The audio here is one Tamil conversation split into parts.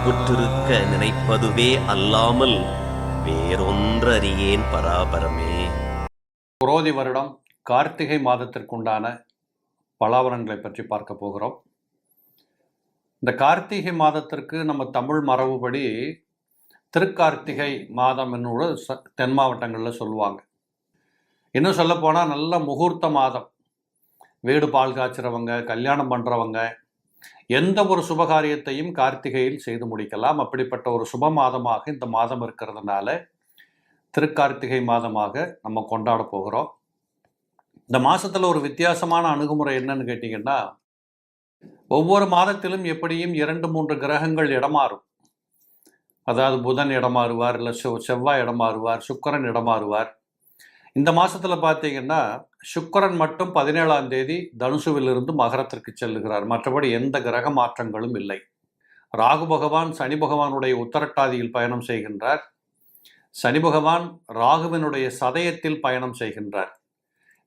உற்றுருக்க நினைப்பதுவே அல்லாமல் வேறொன்றறியேன் பராபரமே. குரோதி வருடம் கார்த்திகை மாதத்திற்குண்டான பலாபலன்களை பற்றி பார்க்க போகிறோம். இந்த கார்த்திகை மாதத்திற்கு நம்ம தமிழ் மரபுபடி திருக்கார்த்திகை மாதம் என்னோட தென் மாவட்டங்களில் சொல்லுவாங்க. இன்னும் சொல்லப்போனால் நல்ல முகூர்த்த மாதம். வீடு பால் காய்ச்சிறவங்க, கல்யாணம் பண்ணுறவங்க, எந்த ஒரு சுபகாரியத்தையும் கார்த்திகையில் செய்து முடிக்கலாம். அப்படிப்பட்ட ஒரு சுப மாதமாக இந்த மாதம் இருக்கிறதுனால திருக்கார்த்திகை மாதமாக நம்ம கொண்டாட போகிறோம். இந்த மாதத்தில் ஒரு வித்தியாசமான அணுகுமுறை என்னன்னு கேட்டிங்கன்னா, ஒவ்வொரு மாதத்திலும் எப்படியும் 2-3 கிரகங்கள் இடமாறும். அதாவது புதன் இடமாறுவார், இல்லை செவ்வாய் இடமாறுவார், சுக்கிரன் இடமாறுவார். இந்த மாதத்தில் பார்த்தீங்கன்னா சுக்கிரன் மட்டும் 17ஆம் தேதி தனுசுவிலிருந்து மகரத்திற்கு செல்லுகிறார். மற்றபடி எந்த கிரக மாற்றங்களும் இல்லை. ராகு பகவான் சனி பகவானுடைய உத்தரட்டாதியில் பயணம் செய்கின்றார். சனி பகவான் ராகுவினுடைய சதயத்தில் பயணம் செய்கின்றார்.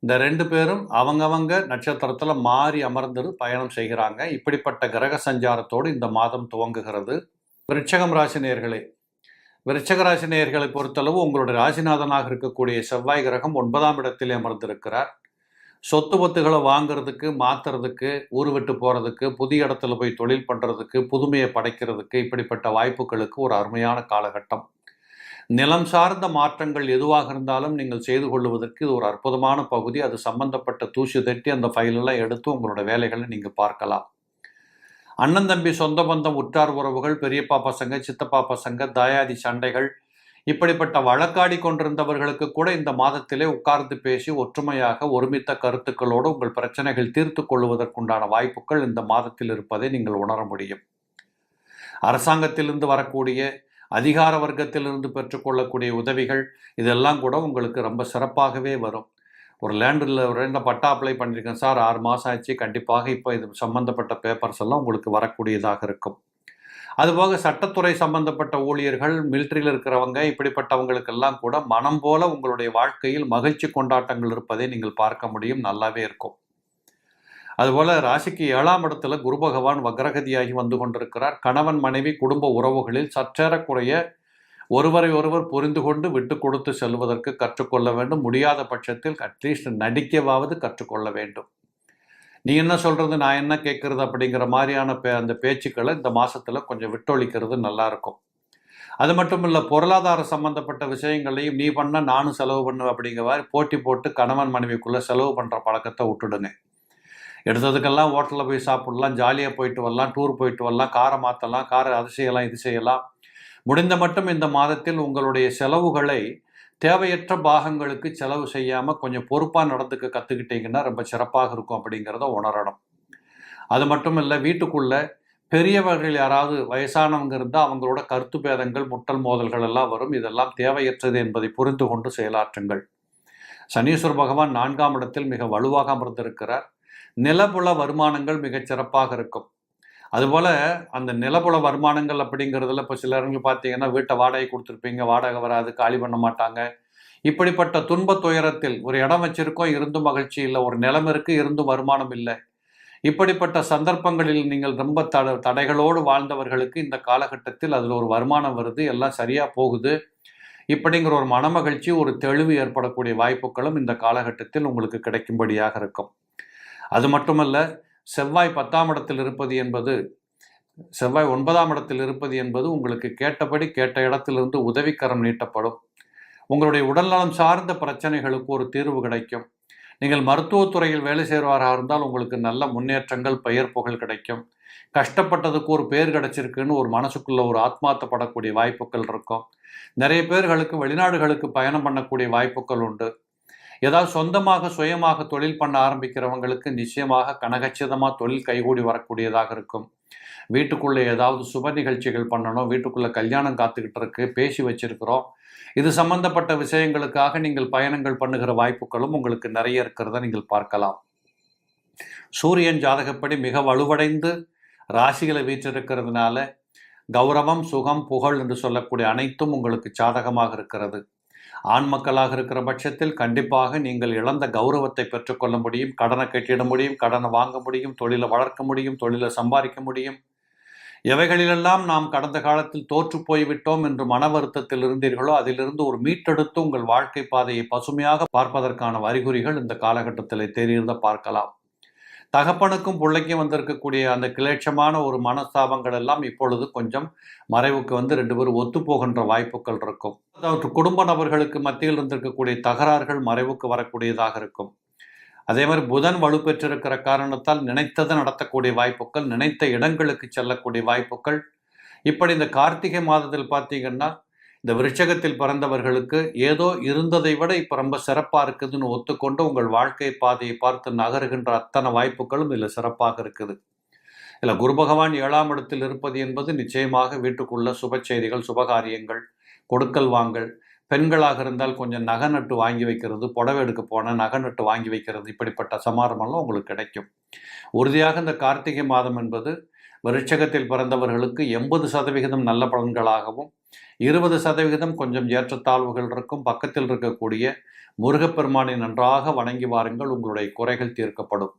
இந்த 2 பேரும் அவங்கவங்க நட்சத்திரத்தில் மாறி அமர்ந்து பயணம் செய்கிறாங்க. இப்படிப்பட்ட கிரக சஞ்சாரத்தோடு இந்த மாதம் துவங்குகிறது. விருச்சகம் ராசி நேயர்களே, விருச்சக ராசி நேயர்களை பொறுத்தளவு உங்களுடைய ராசிநாதனாக இருக்கக்கூடிய செவ்வாய் கிரகம் 9ஆம் இடத்திலே அமர்ந்திருக்கிறார். சொத்து பத்துகளை வாங்கிறதுக்கு, மாற்றுறதுக்கு, ஊர் விட்டு போகிறதுக்கு, புதிய இடத்துல போய் தொழில் பண்ணுறதுக்கு, புதுமையை படைக்கிறதுக்கு, இப்படிப்பட்ட வாய்ப்புகளுக்கு ஒரு அருமையான காலகட்டம். நிலம் சார்ந்த மாற்றங்கள் எதுவாக இருந்தாலும் நீங்கள் செய்து கொள்வதற்கு இது ஒரு அற்புதமான பகுதி. அது சம்பந்தப்பட்ட தூசி தட்டி அந்த ஃபைலெல்லாம் எடுத்து உங்களோட வேலைகளை நீங்கள் பார்க்கலாம். அண்ணன் தம்பி, சொந்த பந்தம், உற்றார் உறவுகள், பெரியப்பா பசங்க, சித்தப்பா பசங்க, தாயாதி சண்டைகள், இப்படிப்பட்ட வழக்காடி கொண்டிருந்தவர்களுக்கு கூட இந்த மாதத்திலே உட்கார்ந்து பேசி ஒற்றுமையாக ஒருமித்த கருத்துக்களோடு உங்கள் பிரச்சனைகள் தீர்த்து கொள்வதற்குண்டான வாய்ப்புகள் இந்த மாதத்தில் இருப்பதை நீங்கள் உணர முடியும். அரசாங்கத்திலிருந்து வரக்கூடிய, அதிகார வர்க்கத்திலிருந்து பெற்றுக்கொள்ளக்கூடிய உதவிகள் இதெல்லாம் கூட உங்களுக்கு ரொம்ப சிறப்பாகவே வரும். ஒரு லேண்டில் 2 பட்டா அப்ளை பண்ணியிருக்கேன் சார், 6 மாதம் ஆச்சு, கண்டிப்பாக இப்போ இது சம்பந்தப்பட்ட பேப்பர்ஸ் எல்லாம் உங்களுக்கு வரக்கூடியதாக இருக்கும். அதுபோக சட்டத்துறை சம்பந்தப்பட்ட ஊழியர்கள், மிலிட்ரியில் இருக்கிறவங்க, இப்படிப்பட்டவங்களுக்கெல்லாம் கூட மனம் போல உங்களுடைய வாழ்க்கையில் மகிழ்ச்சி கொண்டாட்டங்கள் இருப்பதை நீங்கள் பார்க்க முடியும். நல்லாவே இருக்கும். அதுபோல் ராசிக்கு 7ஆம் இடத்துல குரு பகவான் வக்ரகதியாகி வந்து கொண்டிருக்கிறார். கணவன் மனைவி குடும்ப உறவுகளில் சற்றேறக்குறைய ஒருவரை ஒருவர் புரிந்து கொண்டு விட்டு கொடுத்து செல்வதற்கு கற்றுக்கொள்ள வேண்டும். முடியாத பட்சத்தில் அட்லீஸ்ட் நடிக்கவாவது கற்றுக்கொள்ள வேண்டும். நீ என்ன சொல்கிறது, நான் என்ன கேட்குறது அப்படிங்கிற மாதிரியான அந்த பேச்சுக்களை இந்த மாதத்தில் கொஞ்சம் விட்டொழிக்கிறது நல்லாயிருக்கும். அது மட்டும் இல்லை, பொருளாதார சம்பந்தப்பட்ட விஷயங்களையும் நீ பண்ண நானும் செலவு பண்ணுவேன் அப்படிங்கிற மாதிரி போட்டி போட்டு கணவன் மனைவிக்குள்ளே செலவு பண்ணுற பழக்கத்தை விட்டுடுங்க. எடுத்ததுக்கெல்லாம் ஹோட்டலில் போய் சாப்பிடலாம், ஜாலியாக போயிட்டு வரலாம், டூர் போயிட்டு வரலாம், காரை மாற்றலாம், காரை அது செய்யலாம், இது செய்யலாம். முடிந்த மட்டும் இந்த மாதத்தில் உங்களுடைய செலவுகளை தேவையற்ற பாகங்களுக்கு செலவு செய்யாமல் கொஞ்சம் பொறுப்பாக நடந்துக்க கற்றுக்கிட்டீங்கன்னா ரொம்ப சிறப்பாக இருக்கும் அப்படிங்கிறத உணரணும். அது மட்டும் இல்லை, வீட்டுக்குள்ளே பெரியவர்கள் யாராவது வயசானவங்க இருந்தால் அவங்களோட கருத்து பேதங்கள், முட்டல் மோதல்கள் எல்லாம் வரும். இதெல்லாம் தேவையற்றது என்பதை புரிந்து கொண்டு செயலாற்றுங்கள். சனீஸ்வர பகவான் 4ஆம் இடத்தில் மிக வலுவாக அமர்ந்திருக்கிறார். நிலபுல வருமானங்கள் மிகச் சிறப்பாக இருக்கும். அதுபோல் அந்த நிலப்புல வருமானங்கள் அப்படிங்கிறதுல இப்போ சிலருங்க பார்த்தீங்கன்னா வீட்டை வாடகை கொடுத்துருப்பீங்க, வாடகை வராது, காலி பண்ண மாட்டாங்க. இப்படிப்பட்ட துன்ப துயரத்தில் ஒரு இடம் வச்சிருக்கோம், இருந்தும் மகிழ்ச்சி இல்லை, ஒரு நிலம் இருக்குது, இருந்தும் வருமானம் இல்லை. இப்படிப்பட்ட சந்தர்ப்பங்களில் நீங்கள் ரொம்ப தடைகளோடு வாழ்ந்தவர்களுக்கு இந்த காலகட்டத்தில் அதில் ஒரு வருமானம் வருது, எல்லாம் சரியாக போகுது. இப்படிங்கிற ஒரு மனமகிழ்ச்சி, ஒரு தெளிவு ஏற்படக்கூடிய வாய்ப்புகளும் இந்த காலகட்டத்தில் உங்களுக்கு கிடைக்கும்படியாக இருக்கும். அது மட்டுமல்ல, செவ்வாய் 10ஆம் இடத்தில் இருப்பது என்பது, செவ்வாய் 9ஆம் இடத்தில் இருப்பது என்பது உங்களுக்கு கேட்டபடி கேட்ட இடத்திலிருந்து உதவிக்கரம் நீட்டப்படும். உங்களுடைய உடல்நலம் சார்ந்த பிரச்சனைகளுக்கு ஒரு தீர்வு கிடைக்கும். நீங்கள் மருத்துவத்துறையில் வேலை செய்கிறவராக இருந்தால் உங்களுக்கு நல்ல முன்னேற்றங்கள், பெயர் புகழ் கிடைக்கும். கஷ்டப்பட்டதுக்கு ஒரு பேர் கிடைச்சிருக்குன்னு ஒரு மனசுக்குள்ள ஒரு ஆத்மார்த்தப்படக்கூடிய வாய்ப்புகள் இருக்கும். நிறைய பேர்களுக்கு வெளிநாடுகளுக்கு பயணம் பண்ணக்கூடிய வாய்ப்புகள் உண்டு. ஏதாவது சொந்தமாக சுயமாக தொழில் பண்ண ஆரம்பிக்கிறவங்களுக்கு நிச்சயமாக கனகச்சிதமாக தொழில் கைகூடி வரக்கூடியதாக இருக்கும். வீட்டுக்குள்ளே ஏதாவது சுப நிகழ்ச்சிகள் பண்ணணும், வீட்டுக்குள்ளே கல்யாணம் காத்துக்கிட்டு இருக்கு, பேசி வச்சிருக்கிறோம், இது சம்பந்தப்பட்ட விஷயங்களுக்காக நீங்கள் பயணங்கள் பண்ணுகிற வாய்ப்புகளும் உங்களுக்கு நிறைய இருக்கிறத நீங்கள் பார்க்கலாம். சூரியன் ஜாதகப்படி மிக வலுவடைந்து ராசிகளை வீற்றிருக்கிறதுனால கௌரவம், சுகம், புகழ் என்று சொல்லக்கூடிய அனைத்தும் உங்களுக்கு சாதகமாக இருக்கிறது. ஆண் மக்களாக இருக்கிற பட்சத்தில் கண்டிப்பாக நீங்கள் இழந்த கௌரவத்தை பெற்றுக்கொள்ள முடியும். கடனை கட்டிட முடியும், கடனை வாங்க முடியும், தொழிலை வளர்க்க முடியும், தொழிலை சம்பாதிக்க முடியும். எவைகளிலெல்லாம் நாம் கடந்த காலத்தில் தோற்று போய்விட்டோம் என்று மன வருத்தத்தில் இருந்தீர்களோ அதிலிருந்து ஒரு மீட்டெடுத்து உங்கள் வாழ்க்கை பாதையை பசுமையாக பார்ப்பதற்கான அறிகுறிகள் இந்த காலகட்டத்தில் தெரிகிறத பார்க்கலாம். தகப்பனுக்கும் பிள்ளைக்கும் வந்திருக்கக்கூடிய அந்த கிளேட்சமான ஒரு மனஸ்தாபங்கள் எல்லாம் இப்பொழுது கொஞ்சம் மறைவுக்கு வந்து 2 பேரும் ஒத்து போகின்ற வாய்ப்புகள் இருக்கும். அதாவது குடும்ப நபர்களுக்கு மத்தியில் இருந்திருக்கக்கூடிய தகராறுகள் மறைவுக்கு வரக்கூடியதாக இருக்கும். அதே மாதிரி புதன் வலுப்பெற்றிருக்கிற காரணத்தால் நினைத்ததை நடத்தக்கூடிய வாய்ப்புகள், நினைத்த இடங்களுக்கு செல்லக்கூடிய வாய்ப்புகள். இப்படி இந்த கார்த்திகை மாதத்தில் பார்த்தீங்கன்னா இந்த விருட்சகத்தில் பிறந்தவர்களுக்கு ஏதோ இருந்ததை விட இப்போ ரொம்ப சிறப்பாக இருக்குதுன்னு ஒத்துக்கொண்டு உங்கள் வாழ்க்கை பாதையை பார்த்து நகருகின்ற அத்தனை வாய்ப்புகளும் இதில் சிறப்பாக இருக்குது. இதில் குரு பகவான் 7ஆம் இடத்தில் இருப்பது என்பது நிச்சயமாக வீட்டுக்குள்ள சுப செய்திகள், சுபகாரியங்கள், கொடுக்கல் வாங்கல், பெண்களாக இருந்தால் கொஞ்சம் நகை நட்டு வாங்கி வைக்கிறது, புடவை எடுக்க போன நகை நட்டு வாங்கி வைக்கிறது, இப்படிப்பட்ட சமாரமெல்லாம் உங்களுக்கு கிடைக்கும். உறுதியாக இந்த கார்த்திகை மாதம் என்பது விருட்சகத்தில் பிறந்தவர்களுக்கு 80% நல்ல பலன்களாகவும் 20% கொஞ்சம் ஏற்றத்தாழ்வுகள் இருக்கும். பக்கத்தில் இருக்கக்கூடிய முருகப்பெருமானை நன்றாக வணங்கி வாருங்கள், உங்களுடைய குறைகள் தீர்க்கப்படும்.